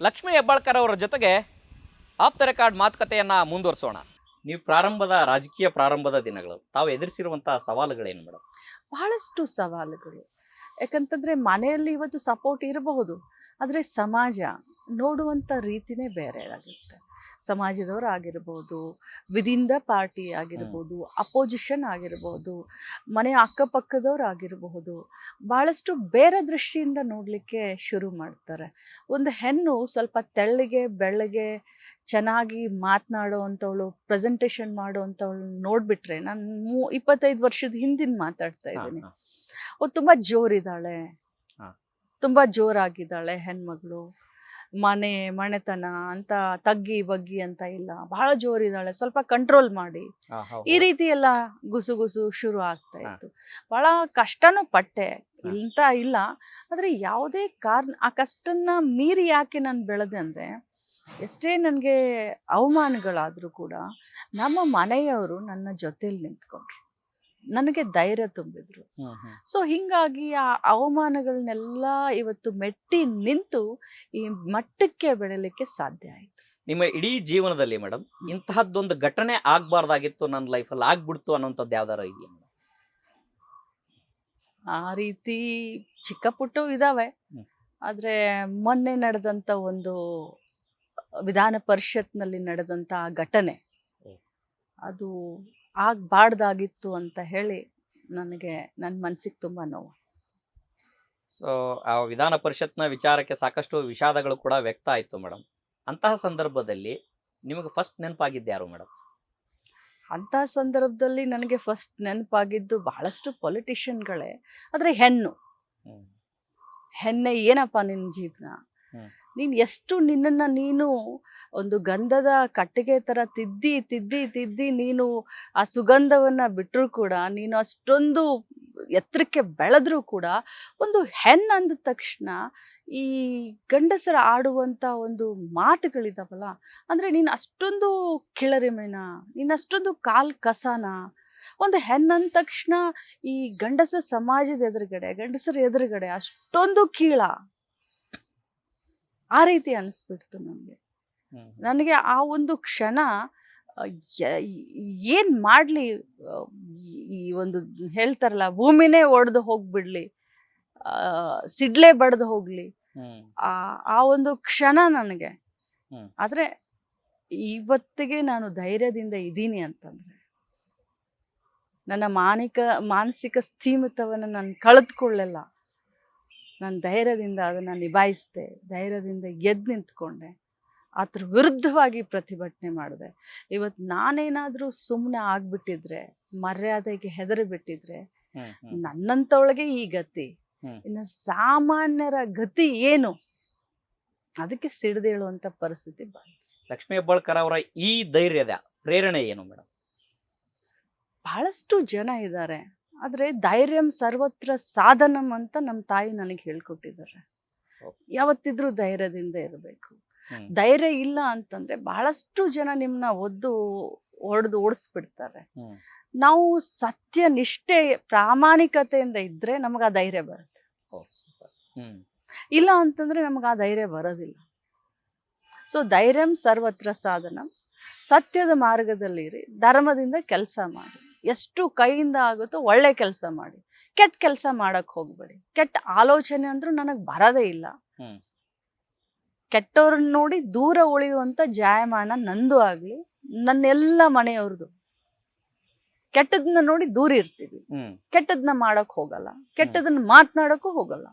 ಲಕ್ಷ್ಮೀ ಹೆಬ್ಬಾಳ್ಕರ್ ಅವರ ಜೊತೆಗೆ of the record ಮಾತುಕತೆಯನ್ನು ಮುಂದುವರಿಸೋಣ. ನೀವು ರಾಜಕೀಯ ಪ್ರಾರಂಭದ ದಿನಗಳು ತಾವು ಎದುರಿಸಿರುವಂತಹ ಸವಾಲುಗಳೇನು ಮೇಡಮ್? ಬಹಳಷ್ಟು ಸವಾಲುಗಳು. ಯಾಕಂತಂದ್ರೆ ಮನೆಯಲ್ಲಿ ಇವತ್ತು ಸಪೋರ್ಟ್ ಇರಬಹುದು, ಆದರೆ ಸಮಾಜ ನೋಡುವಂಥ ರೀತಿನೇ ಬೇರೆ ಆಗುತ್ತೆ. ಸಮಾಜದವರು ಆಗಿರ್ಬೋದು, ವಿದಿನ್ ದ ಪಾರ್ಟಿ ಆಗಿರ್ಬೋದು, ಅಪೋಸಿಷನ್ ಆಗಿರ್ಬೋದು, ಮನೆ ಅಕ್ಕಪಕ್ಕದವ್ರು ಆಗಿರಬಹುದು, ಭಾಳಷ್ಟು ಬೇರೆ ದೃಷ್ಟಿಯಿಂದ ನೋಡಲಿಕ್ಕೆ ಶುರು ಮಾಡ್ತಾರೆ. ಒಂದು ಹೆಣ್ಣು ಸ್ವಲ್ಪ ತೆಳ್ಳಗೆ ಬೆಳ್ಳಗೆ ಚೆನ್ನಾಗಿ ಮಾತನಾಡೋ ಅಂಥವಳು, ಪ್ರೆಸೆಂಟೇಷನ್ ಮಾಡೋ ಅಂಥವಳು ನೋಡಿಬಿಟ್ರೆ, ನಾನು 25 ವರ್ಷದ ಹಿಂದಿನ ಮಾತಾಡ್ತಾ ಇದ್ದೀನಿ, ಅವ್ರು ತುಂಬ ಜೋರಿದ್ದಾಳೆ, ತುಂಬ ಜೋರಾಗಿದ್ದಾಳೆ ಹೆಣ್ಮಗಳು, ಮನೆತನ ಅಂತ ತಗ್ಗಿ ಬಗ್ಗಿ ಅಂತ ಇಲ್ಲ, ಬಹಳ ಜೋರಿದ್ದಾಳೆ, ಸ್ವಲ್ಪ ಕಂಟ್ರೋಲ್ ಮಾಡಿ, ಈ ರೀತಿ ಎಲ್ಲ ಗುಸು ಶುರು ಆಗ್ತಾ ಇತ್ತು. ಬಹಳ ಕಷ್ಟನೂ ಪಟ್ಟೆ ಅಂತ ಇಲ್ಲ, ಆದರೆ ಯಾವುದೇ ಕಾರಣ ಆ ಕಷ್ಟನ್ನ ಮೀರಿ ಯಾಕೆ ನಾನು ಬೆಳೆದೆ ಅಂದರೆ, ಎಷ್ಟೇ ನನಗೆ ಅವಮಾನಗಳಾದರೂ ಕೂಡ ನಮ್ಮ ಮನೆಯವರು ನನ್ನ ಜೊತೆಲಿ ನಿಂತ್ಕೊಂಡ್ರು, ನನಗೆ ಧೈರ್ಯ ತುಂಬಿದ್ರು. ಸೊ ಹಿಂಗಾಗಿ ಆ ಅವಮಾನಗಳನ್ನೆಲ್ಲ ಇವತ್ತು ಮೆಟ್ಟಿ ನಿಂತು ಈ ಮಟ್ಟಕ್ಕೆ ಬೆಳೆಯಲಿಕ್ಕೆ ಸಾಧ್ಯ ಆಯ್ತು. ನಿಮ್ಮ ಇಡೀ ಜೀವನದಲ್ಲಿ ಮೇಡಮ್ ಇಂತಹದ್ದೊಂದು ಘಟನೆ ಆಗ್ಬಾರ್ದಾಗಿತ್ತು, ನನ್ನ ಲೈಫಲ್ಲಿ ಆಗ್ಬಿಡ್ತು ಅನ್ನೋಂಥದ್ದು ಯಾವ್ದಾರ ಇದೆಯಾ? ಆ ರೀತಿ ಚಿಕ್ಕ ಪುಟ್ಟು ಇದಾವೆ, ಆದ್ರೆ ಮೊನ್ನೆ ನಡೆದಂತ ಒಂದು ವಿಧಾನ ಪರಿಷತ್ನಲ್ಲಿ ನಡೆದಂತ ಘಟನೆ ಅದು ಆಗ್ಬಾರ್ದಾಗಿತ್ತು ಅಂತ ಹೇಳಿ ನನಗೆ ನನ್ನ ಮನಸ್ಸಿಗೆ ತುಂಬ ನೋವು. ಸೊ ಆ ವಿಧಾನ ಪರಿಷತ್ನ ವಿಚಾರಕ್ಕೆ ಸಾಕಷ್ಟು ವಿಷಾದಗಳು ಕೂಡ ವ್ಯಕ್ತ ಆಯಿತು ಮೇಡಮ್. ಅಂತಹ ಸಂದರ್ಭದಲ್ಲಿ ನಿಮಗೆ ಫಸ್ಟ್ ನೆನಪಾಗಿದ್ದು ಯಾರು ಮೇಡಮ್? ಅಂತಹ ಸಂದರ್ಭದಲ್ಲಿ ನನಗೆ ಫಸ್ಟ್ ನೆನಪಾಗಿದ್ದು ಬಹಳಷ್ಟು ಪೊಲಿಟಿಷಿಯನ್ಗಳೇ, ಆದರೆ ಹೆಣ್ಣೆ ಏನಪ್ಪ ನಿನ್ನ ಜೀವನ, ನೀನು ಎಷ್ಟು ನಿನ್ನನ್ನು ನೀನು ಒಂದು ಗಂಧದ ಕಟ್ಟಿಗೆ ಥರ ತಿದ್ದಿ ನೀನು ಆ ಸುಗಂಧವನ್ನು ಬಿಟ್ಟರೂ ಕೂಡ, ನೀನು ಅಷ್ಟೊಂದು ಎತ್ತರಕ್ಕೆ ಬೆಳೆದ್ರೂ ಕೂಡ, ಒಂದು ಹೆಣ್ಣು ಅಂದ ತಕ್ಷಣ ಈ ಗಂಡಸರ ಆಡುವಂಥ ಒಂದು ಮಾತುಗಳಿದಾವಲ್ಲ, ಅಂದರೆ ನೀನು ಅಷ್ಟೊಂದು ಕಿಳರಿಮೆನ, ನೀನು ಅಷ್ಟೊಂದು ಕಸನ, ಒಂದು ಹೆಣ್ಣಂದ ತಕ್ಷಣ ಈ ಗಂಡಸರ ಎದುರುಗಡೆ ಅಷ್ಟೊಂದು ಕೀಳ, ಆ ರೀತಿ ಅನಿಸ್ಬಿಡ್ತು ನನಗೆ ಆ ಒಂದು ಕ್ಷಣ. ಏನ್ ಮಾಡ್ಲಿ, ಈ ಒಂದು ಹೇಳ್ತಾರಲ್ಲ, ಭೂಮಿನೇ ಒಡೆದು ಹೋಗ್ಬಿಡ್ಲಿ, ಸಿಡ್ಲೆ ಬಡ್ದು ಹೋಗ್ಲಿ, ಆ ಒಂದು ಕ್ಷಣ ನನಗೆ. ಆದ್ರೆ ಇವತ್ತಿಗೆ ನಾನು ಧೈರ್ಯದಿಂದ ಇದ್ದೀನಿ ಅಂತಂದ್ರೆ, ನನ್ನ ಮಾನಸಿಕ ಸ್ಥೀಮಿತವನ್ನು ನಾನು ಕಳೆದುಕೊಳ್ಳಲ್ಲ, ನಾನು ಧೈರ್ಯದಿಂದ ಅದನ್ನು ನಿಭಾಯಿಸಿದೆ, ಧೈರ್ಯದಿಂದ ಎದ್ದು ನಿಂತ್ಕೊಂಡೆ, ಅದ್ರ ವಿರುದ್ಧವಾಗಿ ಪ್ರತಿಭಟನೆ ಮಾಡಿದೆ. ಇವತ್ತು ನಾನೇನಾದರೂ ಸುಮ್ಮನೆ ಆಗ್ಬಿಟ್ಟಿದ್ರೆ, ಮರ್ಯಾದೆಗೆ ಹೆದರಿ ಬಿಟ್ಟಿದ್ರೆ, ನನ್ನಂತವಳಿಗೆ ಈ ಗತಿ, ಇನ್ನು ಸಾಮಾನ್ಯರ ಗತಿ ಏನು, ಅದಕ್ಕೆ ಸಿಡಿದೇಳುವಂಥ ಪರಿಸ್ಥಿತಿ ಬಂತು. ಲಕ್ಷ್ಮೀ ಹೆಬ್ಬಾಳ್ಕರ್ ಅವರ ಈ ಧೈರ್ಯದ ಪ್ರೇರಣೆ ಏನು ಮೇಡಮ್? ಬಹಳಷ್ಟು ಜನ ಇದ್ದಾರೆ, ಆದರೆ ಧೈರ್ಯಂ ಸರ್ವತ್ರ ಸಾಧನಂ ಅಂತ ನಮ್ಮ ತಾಯಿ ನನಗೆ ಹೇಳ್ಕೊಟ್ಟಿದ್ದಾರೆ. ಯಾವತ್ತಿದ್ರೂ ಧೈರ್ಯದಿಂದ ಇರಬೇಕು. ಧೈರ್ಯ ಇಲ್ಲ ಅಂತಂದ್ರೆ ಬಹಳಷ್ಟು ಜನ ನಿಮ್ಮನ್ನ ಓಡಿಸ್ಬಿಡ್ತಾರೆ. ನಾವು ಸತ್ಯ ನಿಷ್ಠೆ ಪ್ರಾಮಾಣಿಕತೆಯಿಂದ ಇದ್ರೆ ನಮಗೆ ಆ ಧೈರ್ಯ ಬರುತ್ತೆ. ಇಲ್ಲ ಅಂತಂದ್ರೆ ನಮಗೆ ಆ ಧೈರ್ಯ ಬರೋದಿಲ್ಲ. ಸೊ ಧೈರ್ಯಂ ಸರ್ವತ್ರ ಸಾಧನಂ, ಸತ್ಯದ ಮಾರ್ಗದಲ್ಲಿರಿ, ಧರ್ಮದಿಂದ ಕೆಲಸ ಮಾಡಿ, ಎಷ್ಟು ಕೈಯಿಂದ ಆಗುತ್ತೋ ಒಳ್ಳೆ ಕೆಲಸ ಮಾಡಿ, ಕೆಟ್ಟ ಕೆಲಸ ಮಾಡಕ್ ಹೋಗ್ಬೇಡಿ. ಕೆಟ್ಟ ಆಲೋಚನೆ ಅಂದ್ರೂ ನನಗೆ ಬರೋದೇ ಇಲ್ಲ. ಕೆಟ್ಟವ್ರನ್ನ ನೋಡಿ ದೂರ ಉಳಿಯುವಂತ ಜಾಯಮಾನ ನಂದು ಆಗ್ಲಿ, ನನ್ನೆಲ್ಲ ಮನೆಯವ್ರದ್ದು. ಕೆಟ್ಟದನ್ನ ನೋಡಿ ದೂರ ಇರ್ತೀವಿ, ಕೆಟ್ಟದನ್ನ ಮಾಡಕ್ ಹೋಗಲ್ಲ, ಕೆಟ್ಟದನ್ನ ಮಾತನಾಡಕ್ಕೂ ಹೋಗಲ್ಲ.